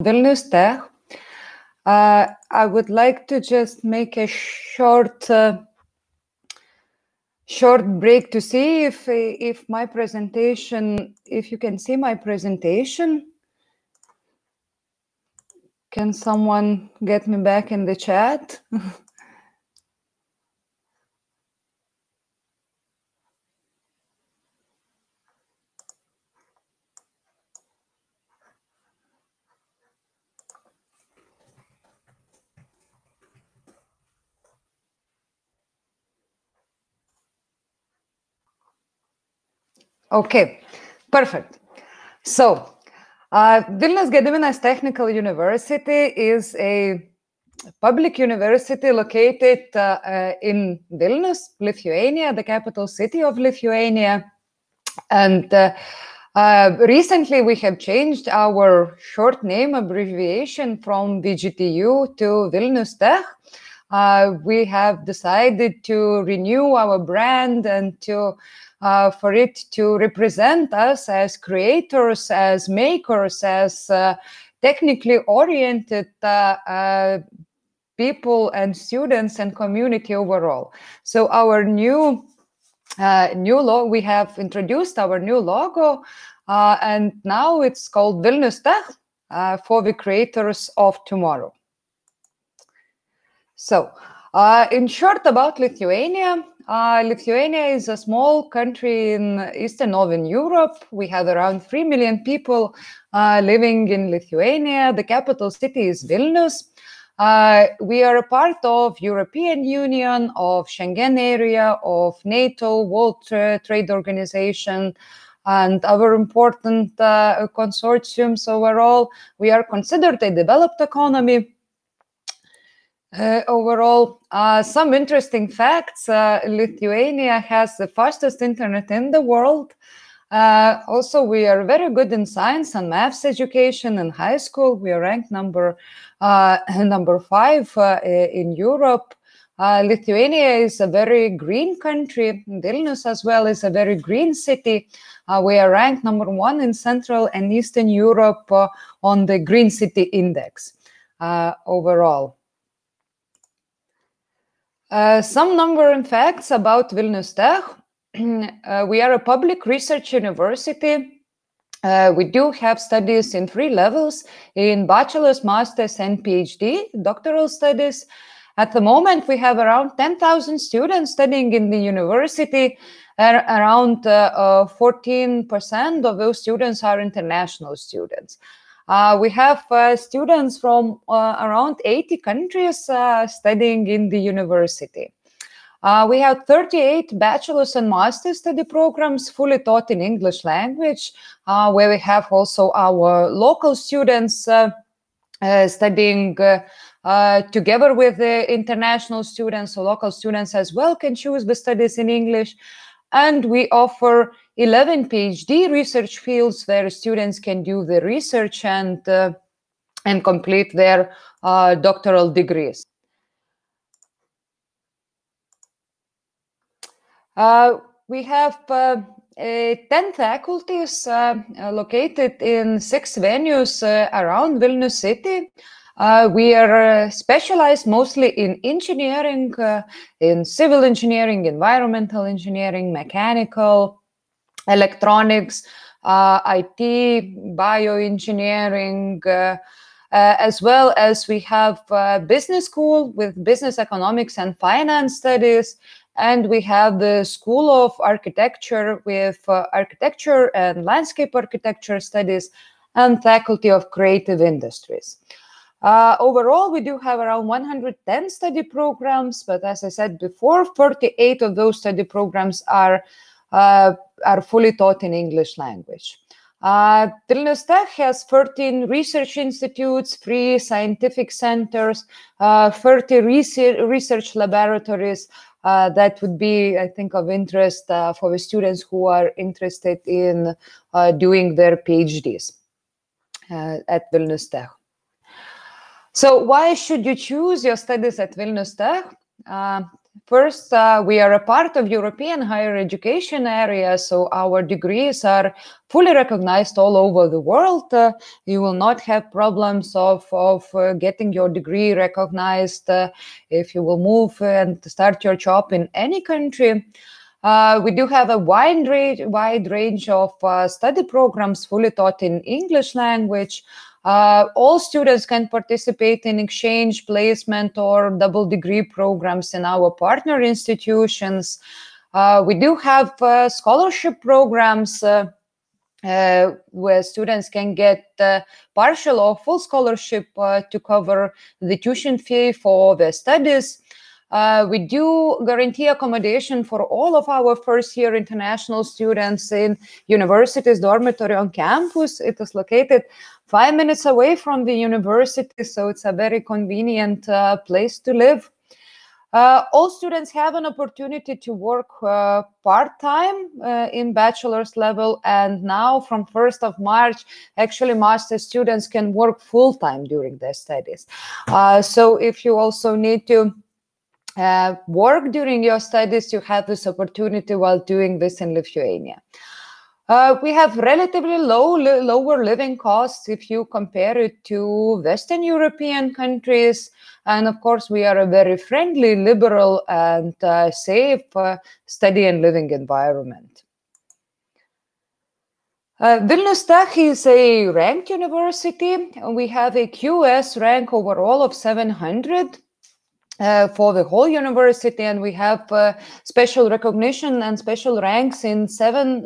Vilnius Tech. I would like to just make a short break to see if my presentation, if you can see my presentation. Can someone get me back in the chat? Okay, perfect. So, Vilnius Gediminas Technical University is a public university located in Vilnius, Lithuania, the capital city of Lithuania. And recently we have changed our short name abbreviation from VGTU to Vilnius Tech. We have decided to renew our brand and to for it to represent us as creators, as makers, as technically oriented people and students and community overall. So our new logo, we have introduced our new logo, and now it's called Vilnius Tech for the creators of tomorrow. So, in short about Lithuania, Lithuania is a small country in Eastern Northern Europe. We have around 3 million people living in Lithuania. The capital city is Vilnius. We are a part of European Union, of Schengen area, of NATO, World Trade Organization, and other important consortiums overall. We are considered a developed economy. Overall, some interesting facts. Lithuania has the fastest internet in the world. Also, we are very good in science and maths education in high school. We are ranked number 5 in Europe. Lithuania is a very green country. Vilnius as well is a very green city. We are ranked number 1 in Central and Eastern Europe on the Green City Index overall. Some number and facts about Vilnius Tech. We are a public research university. We do have studies in 3 levels, in bachelor's, master's, and PhD, doctoral studies. At the moment, we have around 10,000 students studying in the university. Around 14% of those students are international students. We have students from around 80 countries studying in the university. We have 38 bachelor's and master's study programs fully taught in English language, where we have also our local students studying together with the international students, so local students as well can choose the studies in English. And we offer 11 PhD research fields where students can do the research and complete their doctoral degrees. We have 10 faculties located in 6 venues around Vilnius city. We are specialized mostly in engineering, in civil engineering, environmental engineering, mechanical, electronics, IT, bioengineering, as well as we have business school with business economics and finance studies. And we have the School of Architecture with architecture and landscape architecture studies and Faculty of Creative Industries. Overall, we do have around 110 study programs, but as I said before, 38 of those study programs are fully taught in English language. Vilnius Tech has 13 research institutes, 3 scientific centers, 30 research laboratories. That would be, I think, of interest for the students who are interested in doing their PhDs at Vilnius Tech. So why should you choose your studies at Vilnius Tech? First, we are a part of European higher education area, so our degrees are fully recognized all over the world. You will not have problems of getting your degree recognized if you will move and start your job in any country. We do have a wide range of study programs fully taught in English language. All students can participate in exchange, placement, or double degree programs in our partner institutions. We do have scholarship programs where students can get partial or full scholarship to cover the tuition fee for their studies. We do guarantee accommodation for all of our first-year international students in university's dormitory on campus. It is located 5 minutes away from the university, so it's a very convenient place to live. All students have an opportunity to work part-time in bachelor's level, and now from 1st of March, actually master students can work full-time during their studies. So if you also need to work during your studies, you have this opportunity while doing this in Lithuania. We have relatively lower living costs if you compare it to Western European countries. And of course, we are a very friendly, liberal, and safe study and living environment. Vilnius Tech is a ranked university. We have a QS rank overall of 700. For the whole university, and we have special recognition and special ranks in seven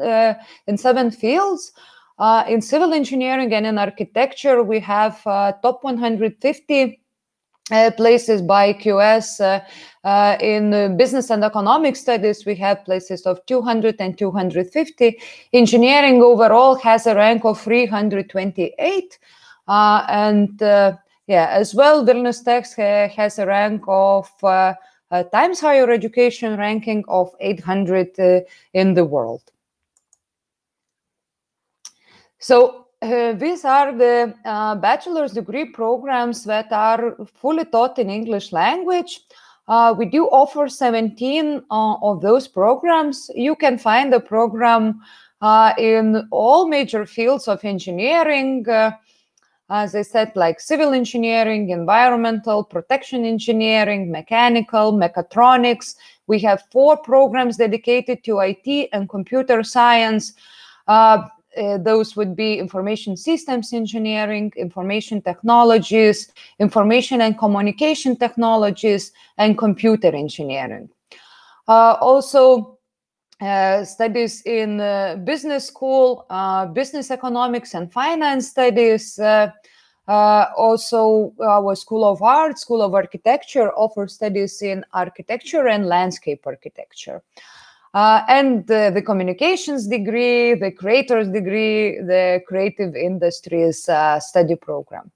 fields. In civil engineering and in architecture, we have top 150 places by QS. In business and economic studies, we have places of 200 and 250. Engineering overall has a rank of 328, yeah, as well, Vilnius Tech has a rank of Times Higher Education ranking of 800 in the world. So these are the bachelor's degree programs that are fully taught in English language. We do offer 17 of those programs. You can find the program in all major fields of engineering, as I said, like civil engineering, environmental, protection engineering, mechanical, mechatronics. We have 4 programs dedicated to IT and computer science. Those would be information systems engineering, information technologies, information and communication technologies, and computer engineering. Also, studies in business school, business economics and finance studies. Also, our School of Art, School of Architecture offers studies in architecture and landscape architecture. And the communications degree, the creators degree, the creative industries study program.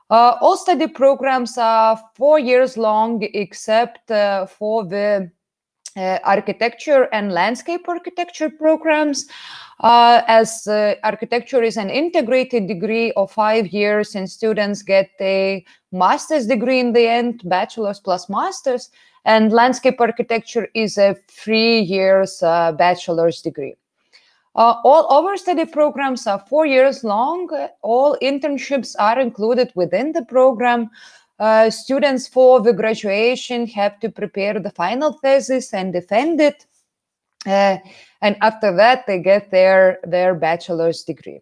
All study programs are 4 years long, except for the architecture and landscape architecture programs. As architecture is an integrated degree of 5 years, and students get a master's degree in the end, bachelor's plus master's, and landscape architecture is a 3 years bachelor's degree. All our study programs are 4 years long. All internships are included within the program. Students for the graduation have to prepare the final thesis and defend it. And after that, they get their bachelor's degree.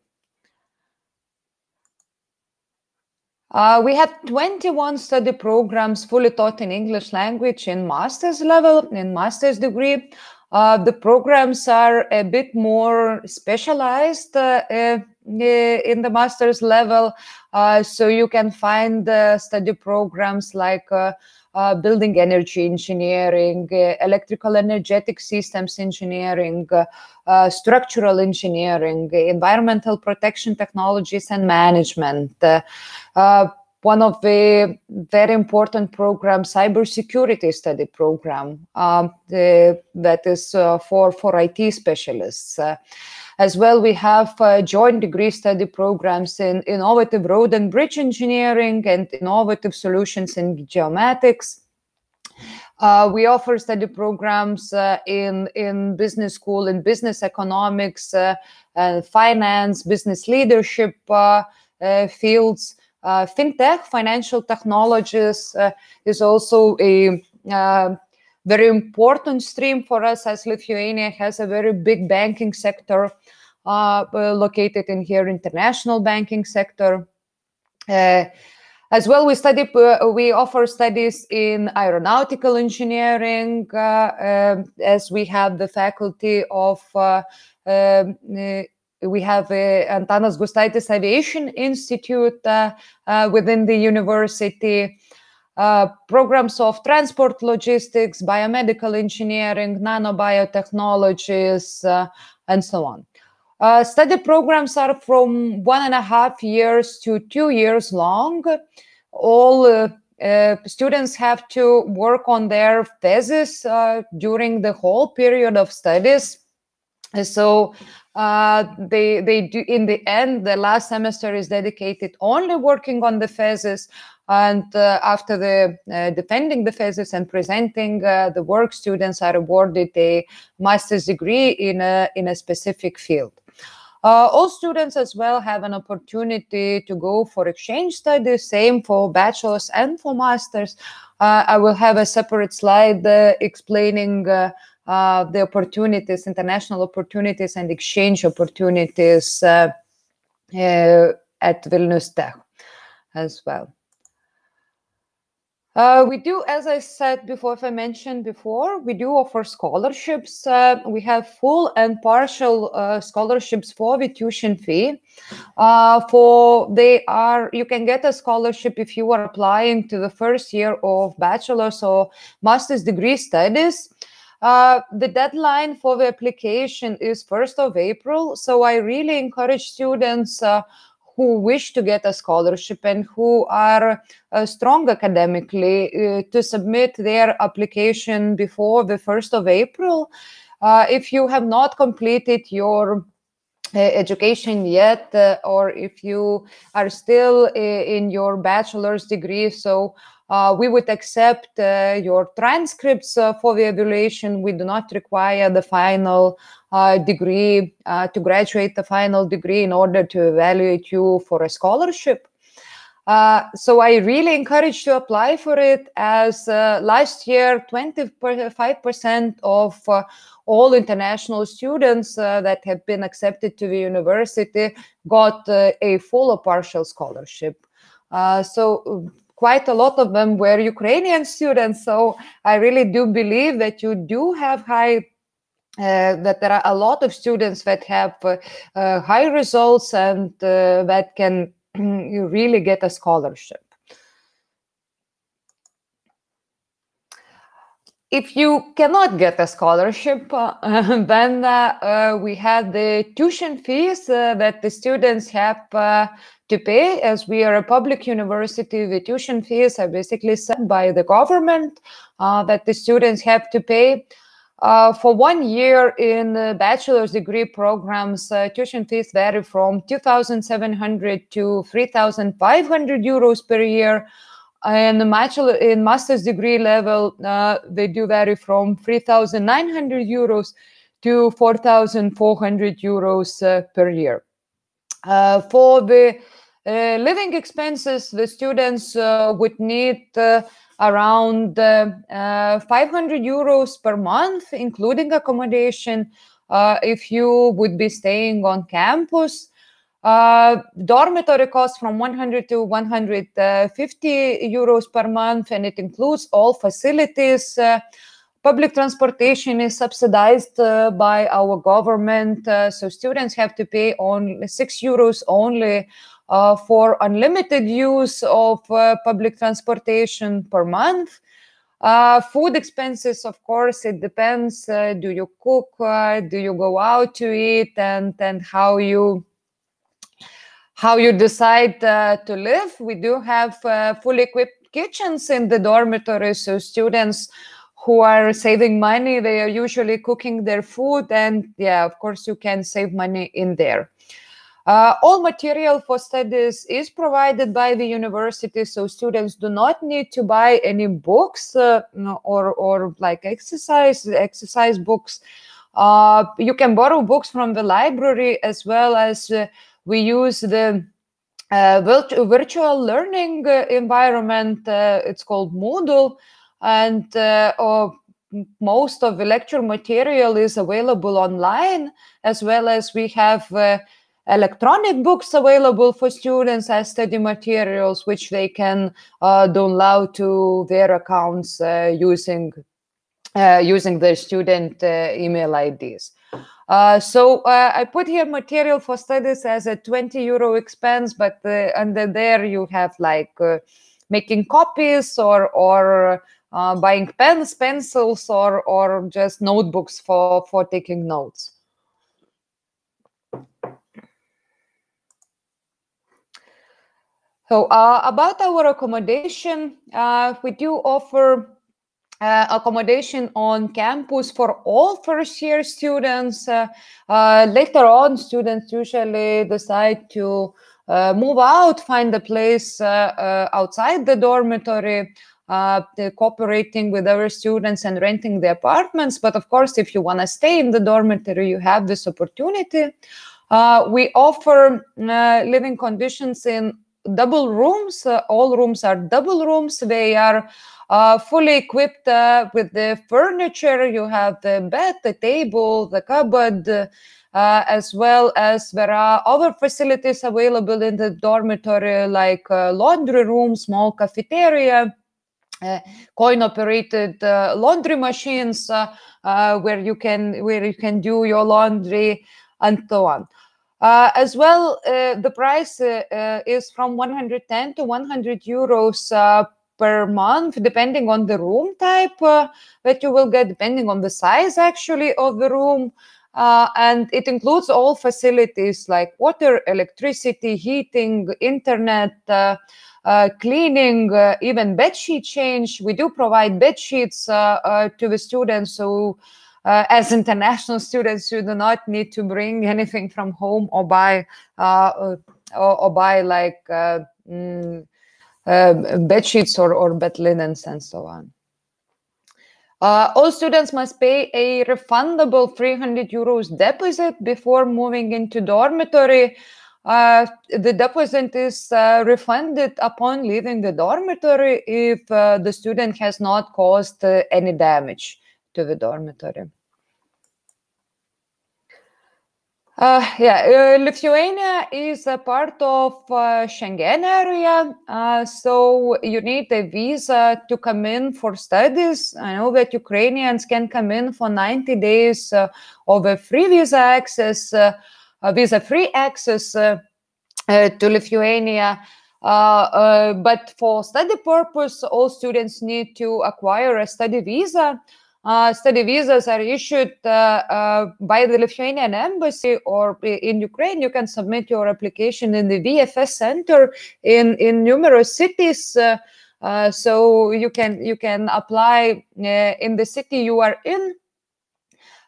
We have 21 study programs fully taught in English language in master's level, in master's degree. The programs are a bit more specialized in the master's level. So you can find study programs like building energy engineering, electrical energetic systems engineering, structural engineering, environmental protection technologies and management. One of the very important programs, cybersecurity study program, that is for IT specialists. As well, we have joint degree study programs in innovative road and bridge engineering and innovative solutions in geomatics. We offer study programs in business school, in business economics, finance, business leadership fields. Fintech, financial technologies, is also a very important stream for us, as Lithuania has a very big banking sector located in here, international banking sector. As well, we offer studies in aeronautical engineering, as we have the faculty of we have Antanas Gustaitis Aviation Institute within the university. Programs of transport logistics, biomedical engineering, nanobiotechnologies, and so on. Study programs are from 1.5 years to 2 years long. All students have to work on their thesis during the whole period of studies. So they do, in the end, the last semester is dedicated only working on the thesis. And after defending the thesis and presenting the work, students are awarded a master's degree in a specific field. All students as well have an opportunity to go for exchange studies, same for bachelor's and for master's. I will have a separate slide explaining the opportunities, international opportunities and exchange opportunities at Vilnius Tech as well. We do, as I said before, if I mentioned before, we do offer scholarships. We have full and partial scholarships for the tuition fee. You can get a scholarship if you are applying to the first year of bachelor's or master's degree studies. The deadline for the application is 1st of April. So I really encourage students who wish to get a scholarship and who are strong academically to submit their application before the 1st of April. If you have not completed your education yet, or if you are still in your bachelor's degree, so we would accept your transcripts for the evaluation. We do not require the final degree to graduate the final degree in order to evaluate you for a scholarship. So I really encourage to apply for it, as last year 25% of all international students that have been accepted to the university got a full or partial scholarship. So quite a lot of them were Ukrainian students. So I really do believe that you do have that there are a lot of students that have high results and that can you really get a scholarship. If you cannot get a scholarship, then we have the tuition fees that the students have to pay. As we are a public university, the tuition fees are basically set by the government that the students have to pay. For 1 year in bachelor's degree programs, tuition fees vary from 2,700 to 3,500 euros per year. And in master's degree level, they do vary from 3,900 euros to 4,400 euros per year. For the living expenses, the students would need around 500 euros per month, including accommodation, if you would be staying on campus. Dormitory costs from 100 to 150 euros per month, and it includes all facilities. Public transportation is subsidized by our government, so students have to pay only 6 euros only for unlimited use of public transportation per month. Food expenses, of course, it depends. Do you cook? Do you go out to eat? And how you decide to live. We do have fully equipped kitchens in the dormitories, so students who are saving money, they are usually cooking their food, and yeah, of course, you can save money in there. All material for studies is provided by the university, so students do not need to buy any books or like exercise books. You can borrow books from the library, as well as we use the virtual learning environment. It's called Moodle, and most of the lecture material is available online, as well as we have electronic books available for students as study materials, which they can download to their accounts using their student email IDs. So I put here material for studies as a 20 euro expense, but under there you have like making copies or buying pens, pencils, or just notebooks for taking notes. So about our accommodation, we do offer accommodation on campus for all first-year students. Later on, students usually decide to move out, find a place outside the dormitory, cooperating with other students and renting the apartments. But of course, if you want to stay in the dormitory, you have this opportunity. We offer living conditions in double rooms. All rooms are double rooms. They are fully equipped with the furniture. You have the bed, the table, the cupboard, as well as there are other facilities available in the dormitory, like laundry room, small cafeteria, coin-operated laundry machines where you can do your laundry, and so on. As well, the price is from 110 to 100 euros per month, depending on the room type that you will get, depending on the size actually of the room. And it includes all facilities like water, electricity, heating, internet, cleaning, even bedsheet change. We do provide bed sheets to the students, so as international students, you do not need to bring anything from home or buy like bed sheets or bed linens and so on. All students must pay a refundable 300 euros deposit before moving into dormitory. The deposit is refunded upon leaving the dormitory if the student has not caused any damage to the dormitory. Lithuania is a part of Schengen area, so you need a visa to come in for studies. I know that Ukrainians can come in for 90 days of a free visa access, visa-free access to Lithuania. But for study purpose, all students need to acquire a study visa. Study visas are issued by the Lithuanian embassy, or in Ukraine, you can submit your application in the VFS center in numerous cities. So you can apply in the city you are in.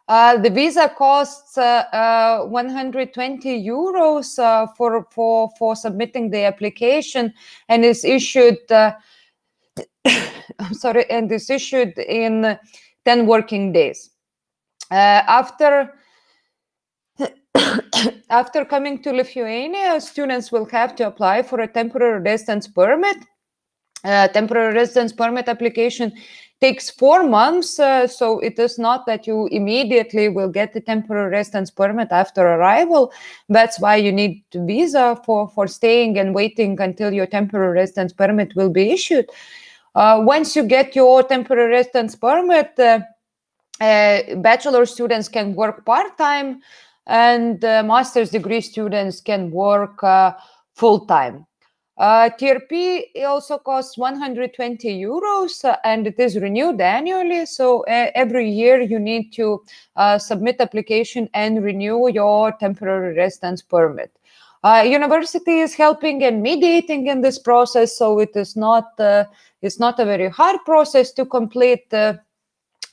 The visa costs 120 euros for submitting the application, and is issued. And is issued in 10 working days. After coming to Lithuania, students will have to apply for a temporary residence permit. Temporary residence permit application takes 4 months, so it is not that you immediately will get the temporary residence permit after arrival. That's why you need a visa for staying and waiting until your temporary residence permit will be issued. Once you get your temporary residence permit, bachelor students can work part-time, and master's degree students can work full-time. Tier P also costs 120 euros, and it is renewed annually. So every year you need to submit application and renew your temporary residence permit. University is helping and mediating in this process, so it is not it's not a very hard process to complete.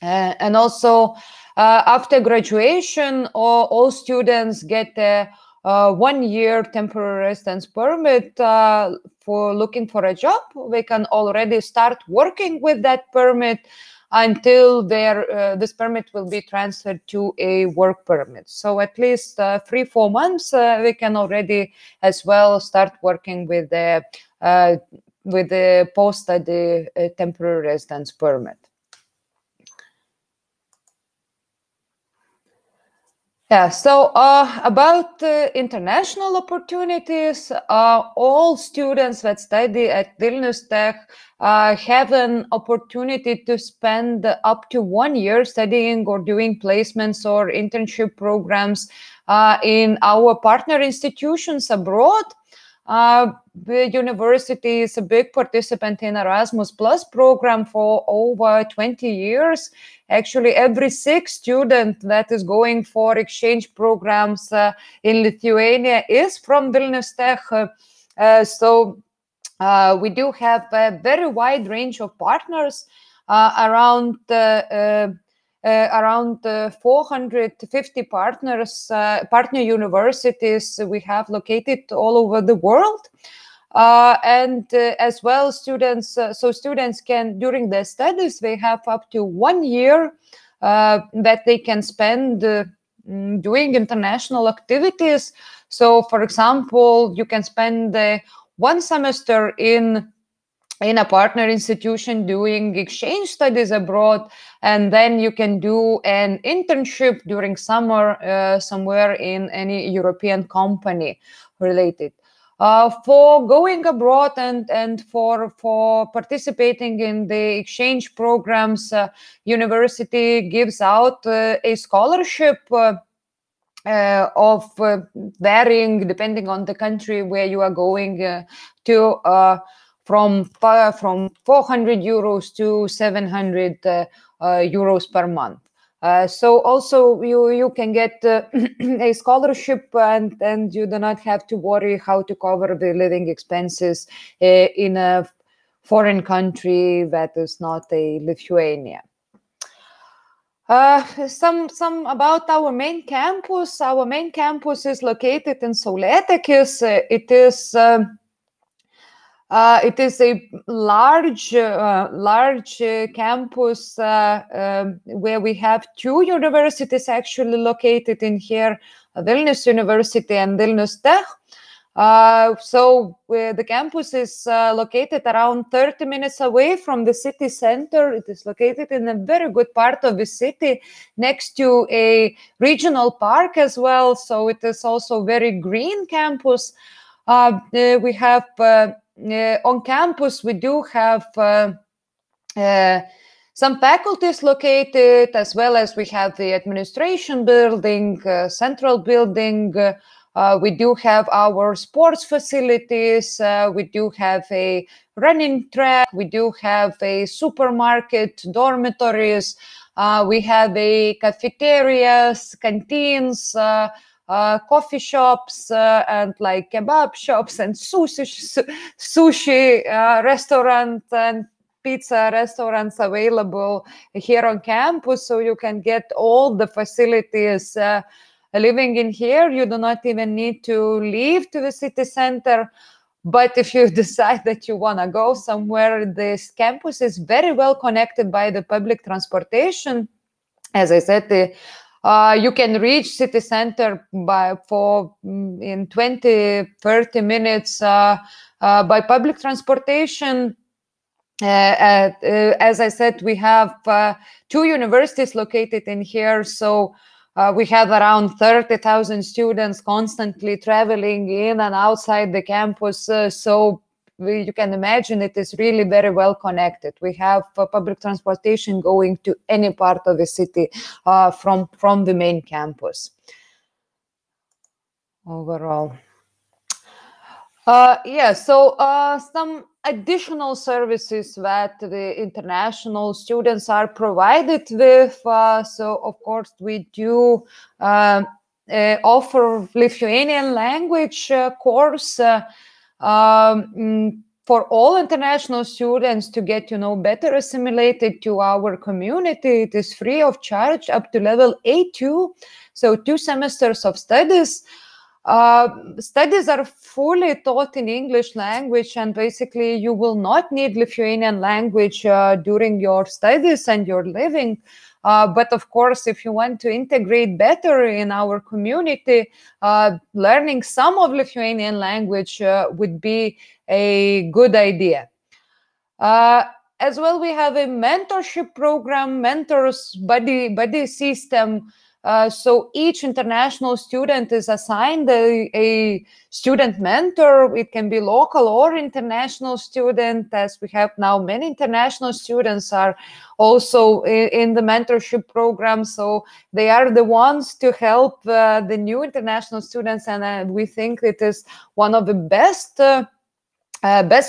And also after graduation, all students get a 1-year temporary residence permit for looking for a job. They can already start working with that permit until this permit will be transferred to a work permit. So at least 3-4 months, we can already as well start working with the post-study temporary residence permit. Yeah, so about international opportunities, all students that study at Vilnius Tech have an opportunity to spend up to 1 year studying or doing placements or internship programs in our partner institutions abroad. The university is a big participant in Erasmus Plus program for over 20 years. Actually, every 6th student that is going for exchange programs in Lithuania is from Vilnius Tech. So we do have a very wide range of partners, around 450 partners, partner universities we have located all over the world. And as well, students can, during their studies, they have up to 1 year that they can spend doing international activities. So, for example, you can spend 1 semester in a partner institution doing exchange studies abroad, and then you can do an internship during summer somewhere in any European company related. For going abroad and for participating in the exchange programs, university gives out a scholarship of varying depending on the country where you are going to, from 400 euros to 700 euros per month. So also you can get a scholarship, and you do not have to worry how to cover the living expenses in a foreign country that is not a Lithuania. Some about our main campus. Our main campus is located in Saulėtekis. It is a large campus where we have 2 universities actually located in here, Vilnius University and Vilnius Tech. So the campus is located around 30 minutes away from the city center. It is located in a very good part of the city, next to a regional park as well. So it is also very green campus. We have on campus, we do have some faculties located, as well as we have the administration building, central building. We do have our sports facilities. We do have a running track. We do have a supermarket, dormitories. We have a cafeterias, canteens, coffee shops, and like kebab shops and sushi restaurant and pizza restaurants available here on campus. So you can get all the facilities living in here. You do not even need to leave to the city center. But if you decide that you want to go somewhere, this campus is very well connected by the public transportation. As I said, you can reach city center in 20-30 minutes by public transportation. As I said, we have 2 universities located in here, so we have around 30,000 students constantly traveling in and outside the campus. So you can imagine it is really very well connected. We have public transportation going to any part of the city from the main campus. Overall. So some additional services that the international students are provided with. So of course we do offer Lithuanian language course for all international students to get better assimilated to our community. It is free of charge up to level A2, so 2 semesters of studies. Studies are fully taught in English language, and basically you will not need Lithuanian language during your studies and your living. But of course, if you want to integrate better in our community, learning some of Lithuanian language would be a good idea. As well, we have a mentorship program, mentors buddy system. So each international student is assigned a student mentor. It can be local or international student, as we have now many international students are also in the mentorship program. So they are the ones to help the new international students, and we think it is one of the best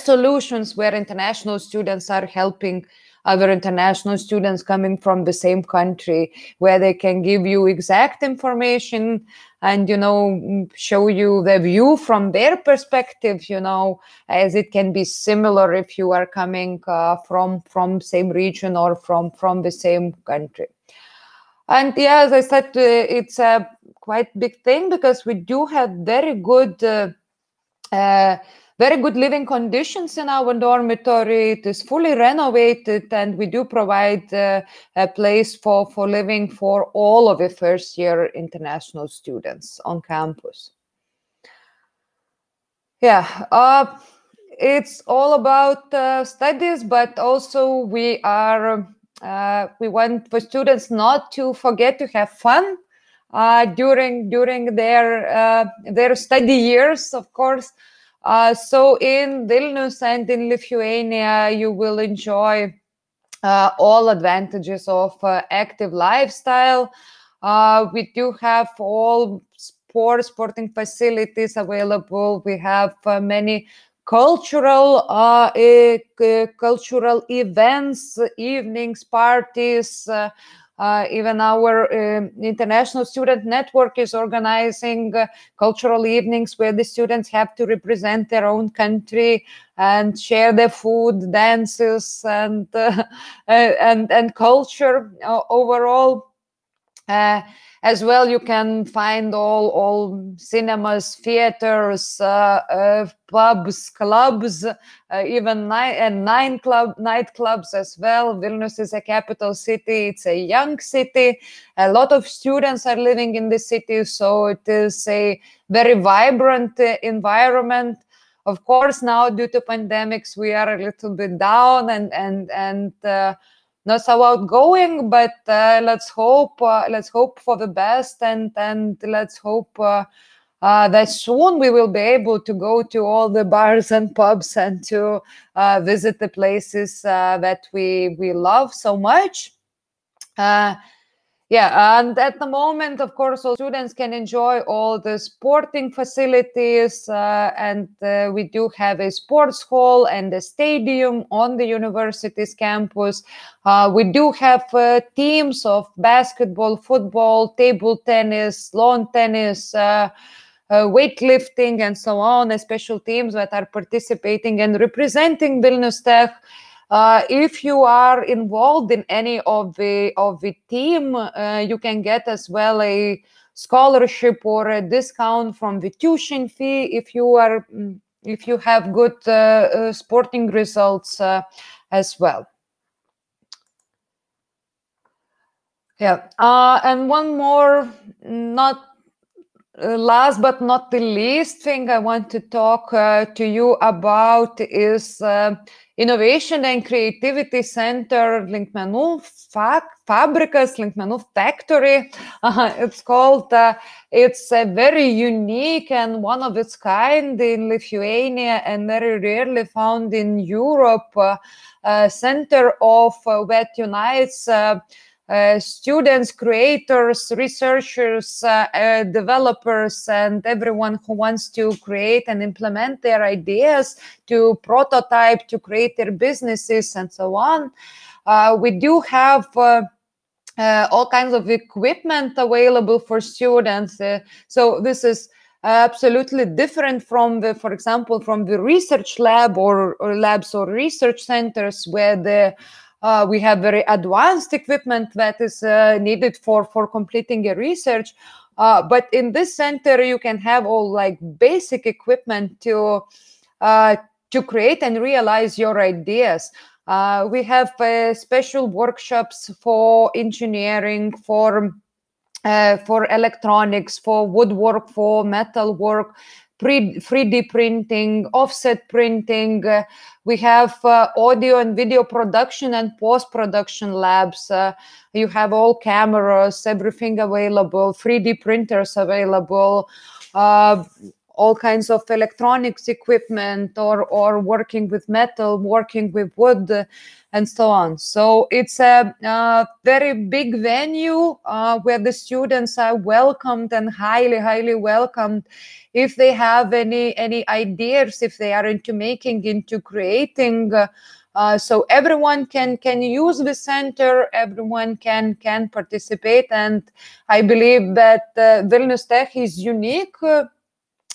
solutions where international students are helping other international students coming from the same country, where they can give you exact information and, you know, show you the view from their perspective, you know, as it can be similar if you are coming from same region or from the same country. And yeah, as I said, it's a quite big thing because we do have very good living conditions in our dormitory. It is fully renovated, and we do provide a place for living for all of the first year international students on campus. Yeah, it's all about studies, but also we want for students not to forget to have fun during their study years, of course. So in Vilnius and in Lithuania, you will enjoy all advantages of active lifestyle. We do have all sporting facilities available. We have many cultural events, evenings, parties. Even our international student network is organizing cultural evenings where the students have to represent their own country and share their food, dances, and culture overall. As well, you can find all cinemas, theaters, pubs, clubs, even nightclubs as well. Vilnius is a capital city. It's a young city. A lot of students are living in the city, so it is a very vibrant environment. Of course, now due to pandemics, we are a little bit down and not so outgoing, but let's hope for the best, and let's hope that soon we will be able to go to all the bars and pubs and to visit the places that we love so much. Yeah, and at the moment, of course, all students can enjoy all the sporting facilities, and we do have a sports hall and a stadium on the university's campus. We do have teams of basketball, football, table tennis, lawn tennis, weightlifting, and so on, special teams that are participating and representing Vilnius Tech. If you are involved in any of the team, you can get as well a scholarship or a discount from the tuition fee if you have good sporting results as well. Yeah, and one more, not last but not the least thing I want to talk to you about is Innovation and Creativity Center Linkmenų Fabrikas, Linkmenų Factory. It's called. It's a very unique and one of its kind in Lithuania and very rarely found in Europe. Center of that unites students, creators, researchers, developers, and everyone who wants to create and implement their ideas, to prototype, to create their businesses, and so on. We do have all kinds of equipment available for students. So this is absolutely different from for example, from the research lab or labs or research centers where we have very advanced equipment that is needed for completing a research. But in this center, you can have all like basic equipment to create and realize your ideas. We have special workshops for engineering, for electronics, for woodwork, for metal work, 3D printing, offset printing. We have audio and video production and post-production labs. You have all cameras, everything available, 3D printers available, all kinds of electronics equipment, or working with metal, working with wood, and so on. So it's a very big venue where the students are welcomed and highly welcomed. If they have any ideas, if they are into making, into creating, so everyone can use the center, everyone can participate, and I believe that Vilnius Tech is unique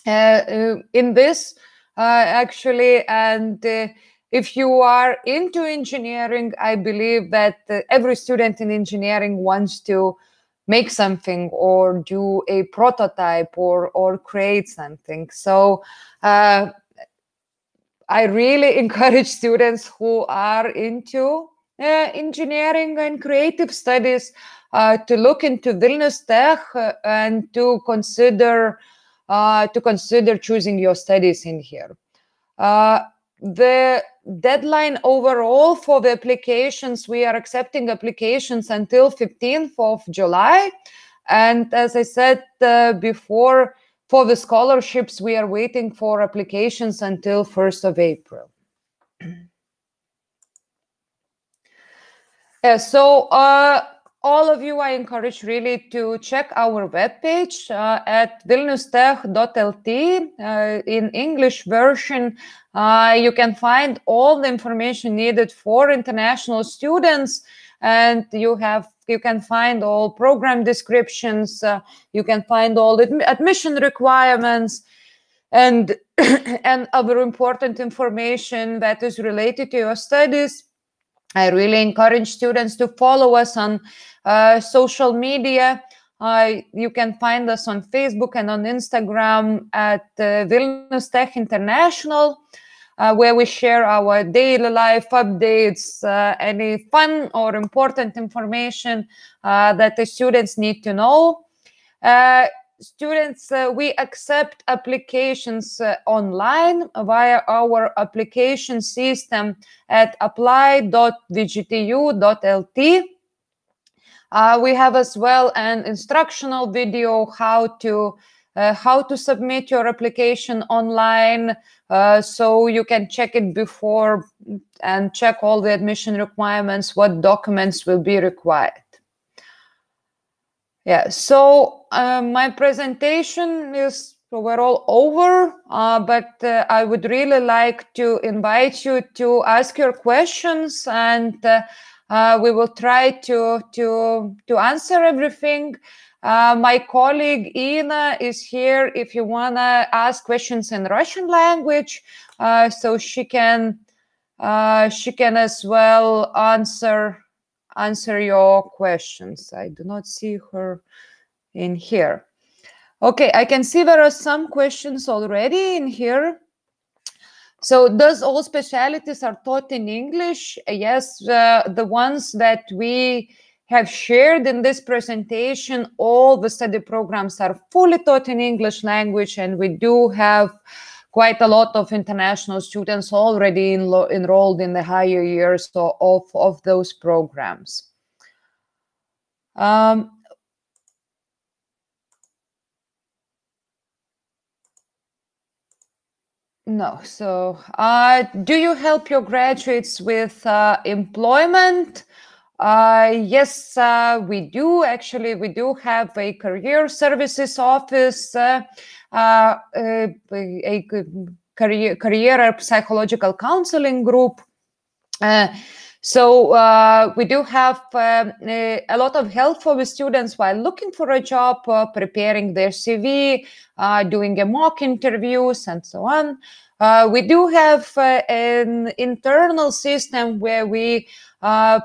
in this actually. And if you are into engineering, I believe that every student in engineering wants to make something or do a prototype or create something. So I really encourage students who are into engineering and creative studies to look into Vilnius Tech and to consider choosing your studies in here. The deadline overall for the applications, we are accepting applications until 15th of July. And as I said before, for the scholarships, we are waiting for applications until 1st of April. So all of you, I encourage really to check our webpage at vilniustech.lt. In English version, you can find all the information needed for international students, and you can find all program descriptions, you can find all the admission requirements, and and other important information that is related to your studies. I really encourage students to follow us on social media. You can find us on Facebook and on Instagram at Vilnius Tech International, where we share our daily life updates, any fun or important information that the students need to know. Students, we accept applications online via our application system at apply.vgtu.lt. We have as well an instructional video how to submit your application online, so you can check it before and check all the admission requirements, what documents will be required. Yeah, so my presentation is overall over, but I would really like to invite you to ask your questions, and we will try to answer everything. My colleague Ina is here if you want to ask questions in Russian language, so she can as well answer your questions. I do not see her in here. Okay, I can see there are some questions already in here. So, does all specialities are taught in English? Yes, the ones that we have shared in this presentation, all the study programs are fully taught in English language, and we do have quite a lot of international students already enrolled in the higher years of those programs. No. So, do you help your graduates with employment? Yes, we do. Actually, we do have a career services office, a career psychological counseling group. So we do have a lot of help for the students while looking for a job, preparing their CV, doing a mock interviews, and so on. We do have an internal system where we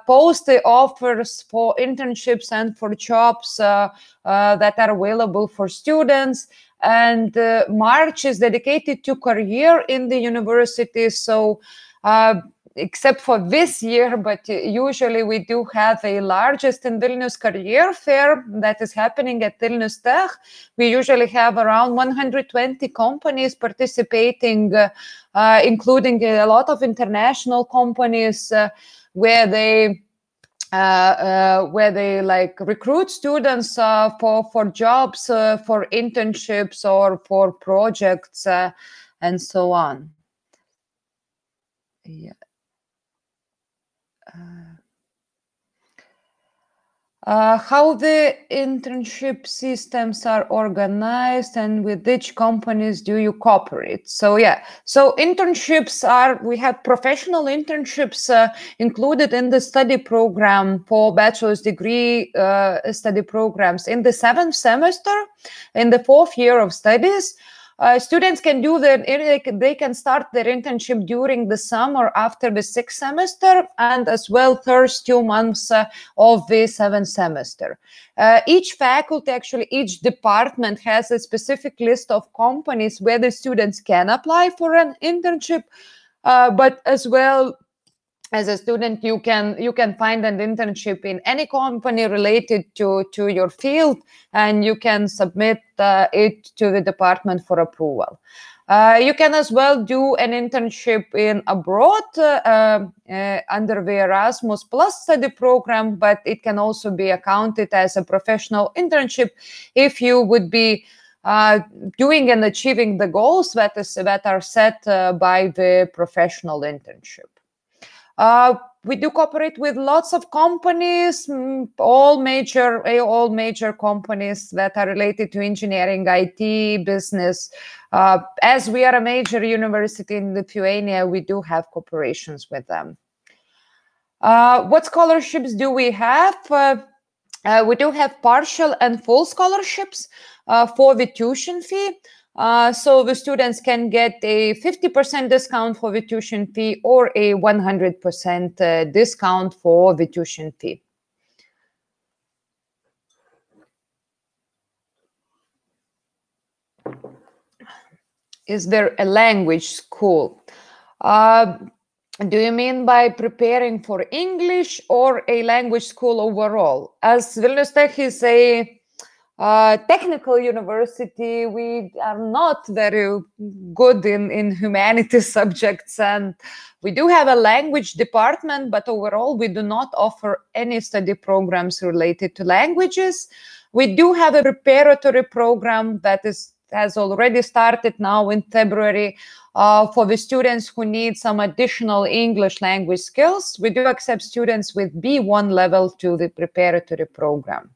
post the offers for internships and for jobs that are available for students. And March is dedicated to career in the university. So except for this year, but usually we do have a largest in Vilnius career fair that is happening at Vilnius Tech. We usually have around 120 companies participating, including a lot of international companies where they like recruit students for jobs, for internships, or for projects, and so on. Yeah. How the internship systems are organized and with which companies do you cooperate? So internships we have professional internships included in the study program for bachelor's degree study programs in the 7th semester, in the 4th year of studies. Students can they can start their internship during the summer after the 6th semester, and as well first 2 months of the 7th semester. Each faculty, actually each department, has a specific list of companies where the students can apply for an internship, but as well, as a student, you can find an internship in any company related to your field, and you can submit it to the department for approval. You can as well do an internship in abroad under the Erasmus Plus study program, but it can also be accounted as a professional internship if you would be doing and achieving the goals that are set by the professional internship. We do cooperate with lots of companies, all major companies that are related to engineering, IT, business. As we are a major university in Lithuania, we do have cooperations with them. What scholarships do we have? We do have partial and full scholarships for the tuition fee. So the students can get a 50% discount for the tuition fee or a 100% discount for the tuition fee. Is there a language school? Do you mean by preparing for English or a language school overall? As Vilnius Tech is a technical university, we are not very good in humanities subjects, and we do have a language department, but overall we do not offer any study programs related to languages. We do have a preparatory program that has already started now in February for the students who need some additional English language skills. We do accept students with B1 level to the preparatory program.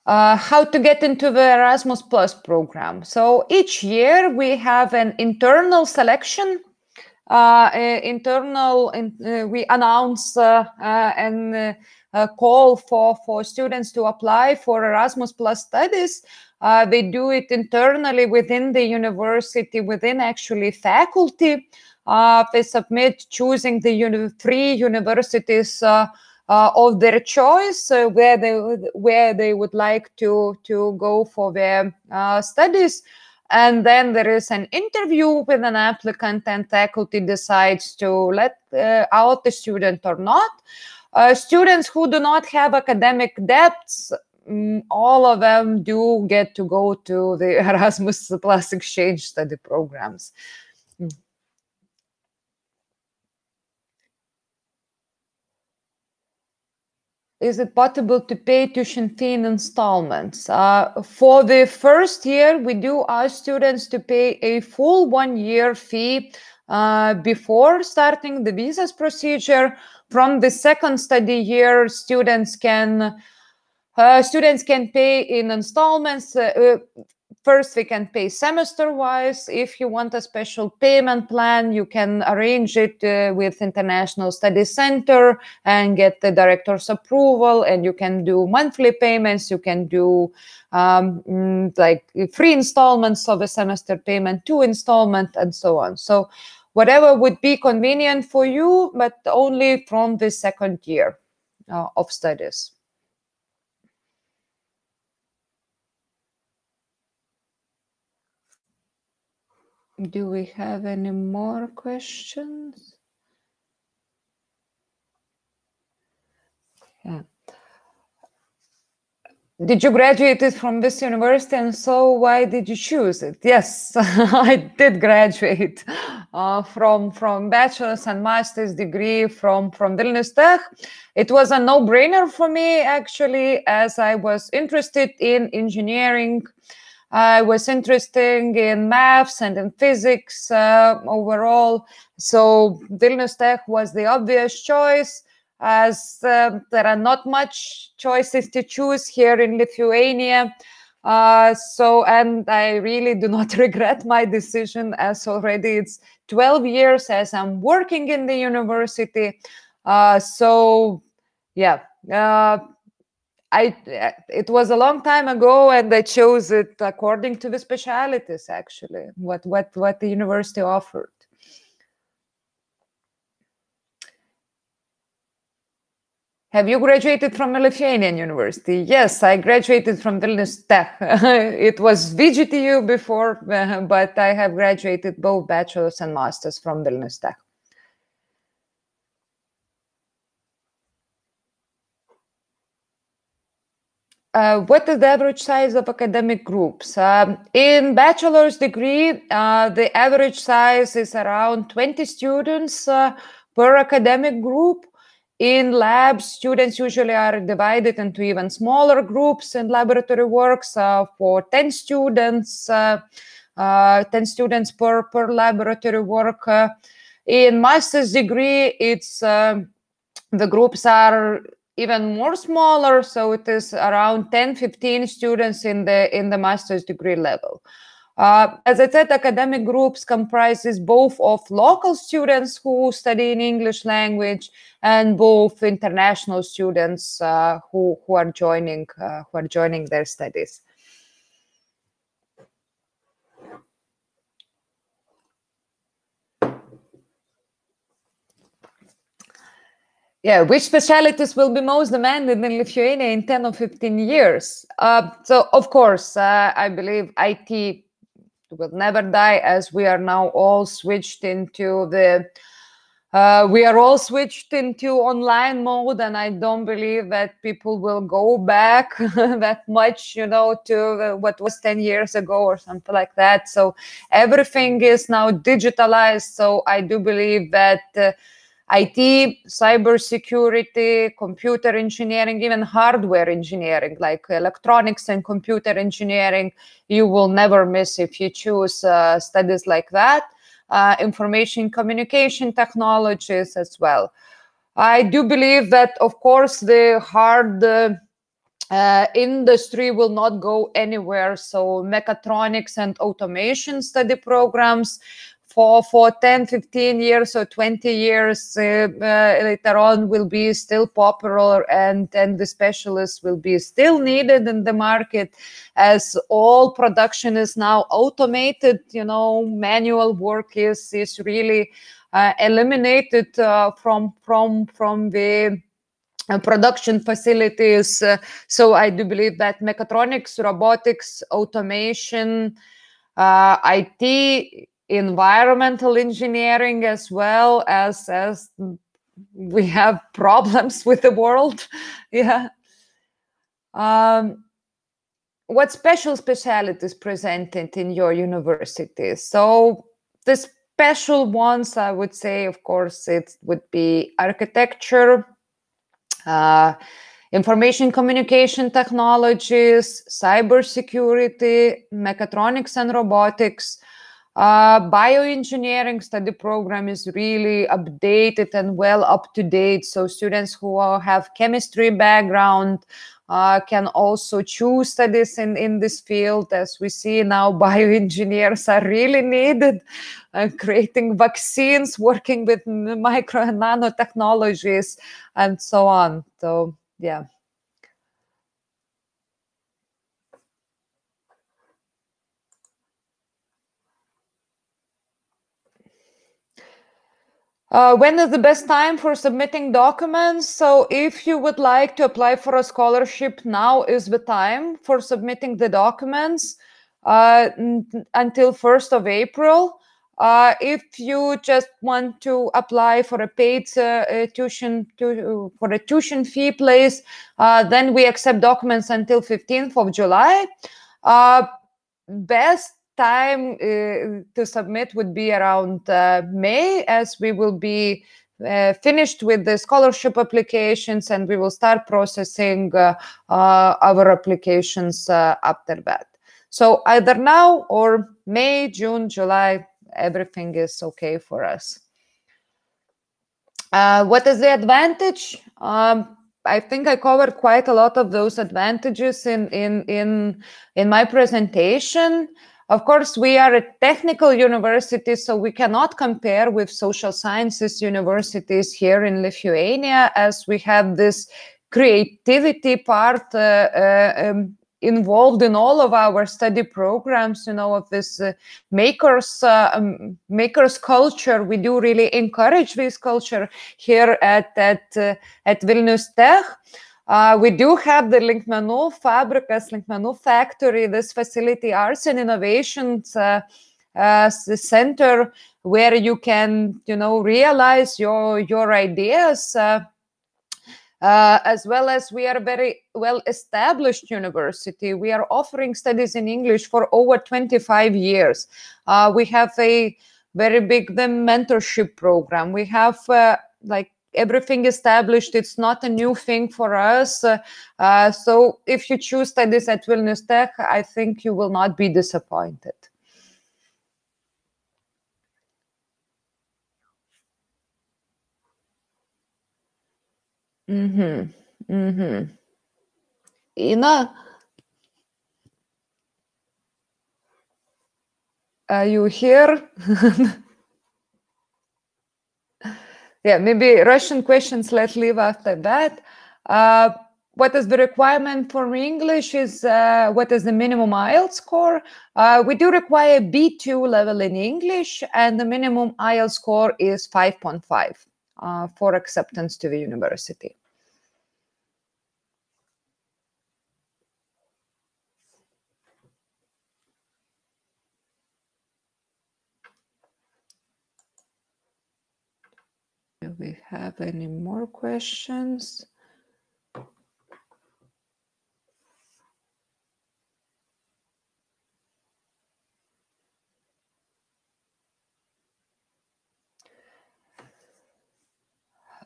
How to get into the Erasmus Plus program. So each year we have an internal selection. We announce a call for students to apply for Erasmus Plus studies. They do it internally within the university, within actually faculty. They submit choosing the 3 universities of their choice, where they would like to go for their studies. And then there is an interview with an applicant, and faculty decides to let out the student or not. Students who do not have academic debts, all of them do get to go to the Erasmus Plus exchange study programs. Is it possible to pay tuition fee in installments? For the first year, we do ask students to pay a full 1-year fee before starting the visas procedure. From the second study year, students can pay in installments. first, we can pay semester-wise. If you want a special payment plan, you can arrange it with International Studies Center and get the director's approval, and you can do monthly payments. You can do like 3 installments of a semester payment, 2 installments, and so on. So whatever would be convenient for you, but only from the second year of studies. Do we have any more questions? Yeah. Did you graduate from this university, and so why did you choose it? Yes, I did graduate from bachelor's and master's degree from Vilnius Tech. It was a no-brainer for me, actually, as I was interested in engineering. I was interested in maths and in physics overall. So Vilnius Tech was the obvious choice, as there are not much choices to choose here in Lithuania. And I really do not regret my decision, as already it's 12 years as I'm working in the university. It was a long time ago, and I chose it according to the specialities, actually, what the university offered. Have you graduated from a Lithuanian university? Yes, I graduated from Vilnius Tech. It was VGTU before, but I have graduated both bachelor's and master's from Vilnius Tech. What is the average size of academic groups? In bachelor's degree, the average size is around 20 students per academic group. In labs, students usually are divided into even smaller groups in laboratory works for 10 students, 10 students per laboratory work. In master's degree, it's the groups are even more smaller, so it is around 10-15 students in the master's degree level. As I said, academic groups comprises both of local students who study in English language and both international students who are joining their studies. Yeah, which specialities will be most demanded in Lithuania in 10 or 15 years? So, of course, I believe IT will never die, as we are now all switched into online mode, and I don't believe that people will go back that much, to what was 10 years ago or something like that. So everything is now digitalized. So I do believe that IT, cybersecurity, computer engineering, even hardware engineering, like electronics and computer engineering, you will never miss if you choose studies like that. Information communication technologies as well. I do believe that, of course, the hard industry will not go anywhere. So mechatronics and automation study programs for 10, 15 years or 20 years later on will be still popular, and the specialists will be still needed in the market, as all production is now automated. Manual work is really eliminated from the production facilities. So I do believe that mechatronics, robotics, automation, IT, environmental engineering, as well as we have problems with the world. Yeah. What specialties presented in your university? So the special ones, I would say, of course, it would be architecture, information communication technologies, cybersecurity, mechatronics and robotics. Bioengineering study program is really updated and well up to date. So students who have chemistry background can also choose studies in this field. As we see now, bioengineers are really needed, creating vaccines, working with micro and nanotechnologies, and so on. So, yeah. When is the best time for submitting documents? So if you would like to apply for a scholarship, now is the time for submitting the documents until 1st of April. If you just want to apply for a paid tuition fee place, then we accept documents until 15th of July. Best time to submit would be around May, as we will be finished with the scholarship applications and we will start processing our applications after that. So either now or May, June, July, everything is okay for us. What is the advantage? I think I covered quite a lot of those advantages in my presentation. Of course, we are a technical university, so we cannot compare with social sciences universities here in Lithuania, as we have this creativity part involved in all of our study programs, of this makers culture. We do really encourage this culture here at Vilnius Tech. We do have the Linkmenų Fabrikas, Linkmenų Factory, this facility, Arts and Innovations Center, where you can, realize your ideas. As well as we are a very well-established university. We are offering studies in English for over 25 years. We have a very big mentorship program. We have everything established. It's not a new thing for us. So if you choose studies at Vilnius Tech, I think you will not be disappointed. Ina, are you here? Yeah, maybe Russian questions, let's leave after that. What is the requirement for English is what is the minimum IELTS score? We do require B2 level in English, and the minimum IELTS score is 5.5 for acceptance to the university. Do we have any more questions?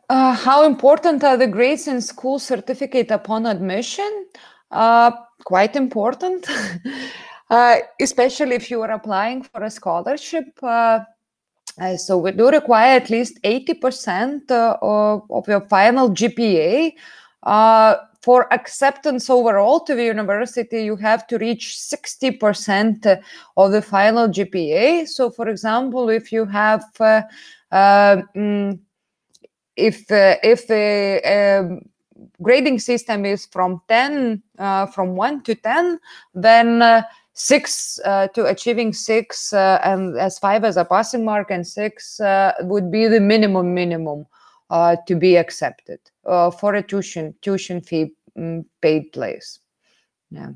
How important are the grades in school certificate upon admission? Quite important, especially if you are applying for a scholarship. So we do require at least 80% of your final GPA. For acceptance overall to the university, you have to reach 60% of the final GPA. So, for example, if you have if the grading system is from 10, from 1 to 10, then 6 to achieving 6 and as 5 as a passing mark, and 6 would be the minimum to be accepted for a tuition fee paid place. Yeah.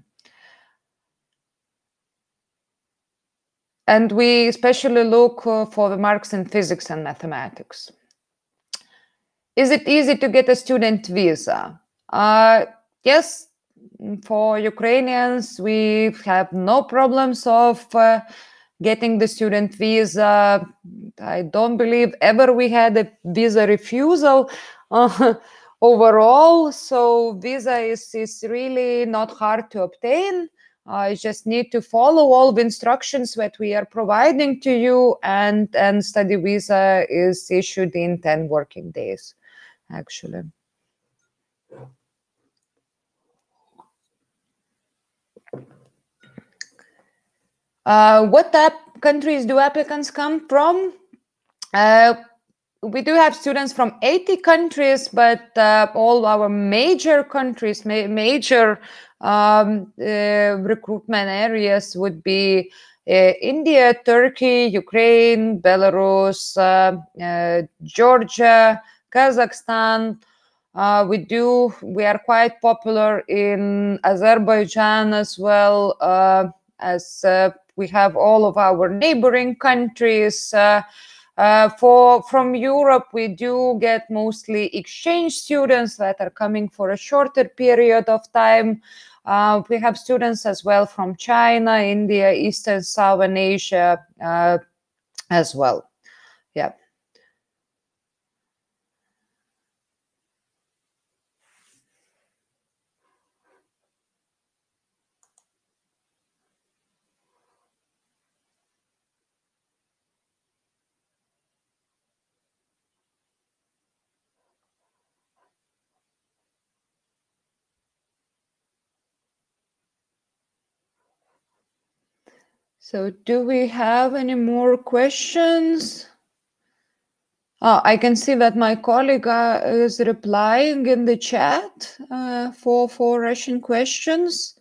And we especially look for the marks in physics and mathematics. Is it easy to get a student visa? Yes, for Ukrainians, we have no problems of getting the student visa. I don't believe ever we had a visa refusal overall. So visa is really not hard to obtain. You just need to follow all the instructions that we are providing to you, and study visa is issued in 10 working days, actually. What countries do applicants come from? We do have students from 80 countries, but all our major countries, major recruitment areas would be India, Turkey, Ukraine, Belarus, Georgia, Kazakhstan. We are quite popular in Azerbaijan as well, as we have all of our neighboring countries. From Europe, we do get mostly exchange students that are coming for a shorter period of time. We have students as well from China, India, Eastern, Southern Asia as well. Yeah. So do we have any more questions? Oh, I can see that my colleague is replying in the chat for Russian questions.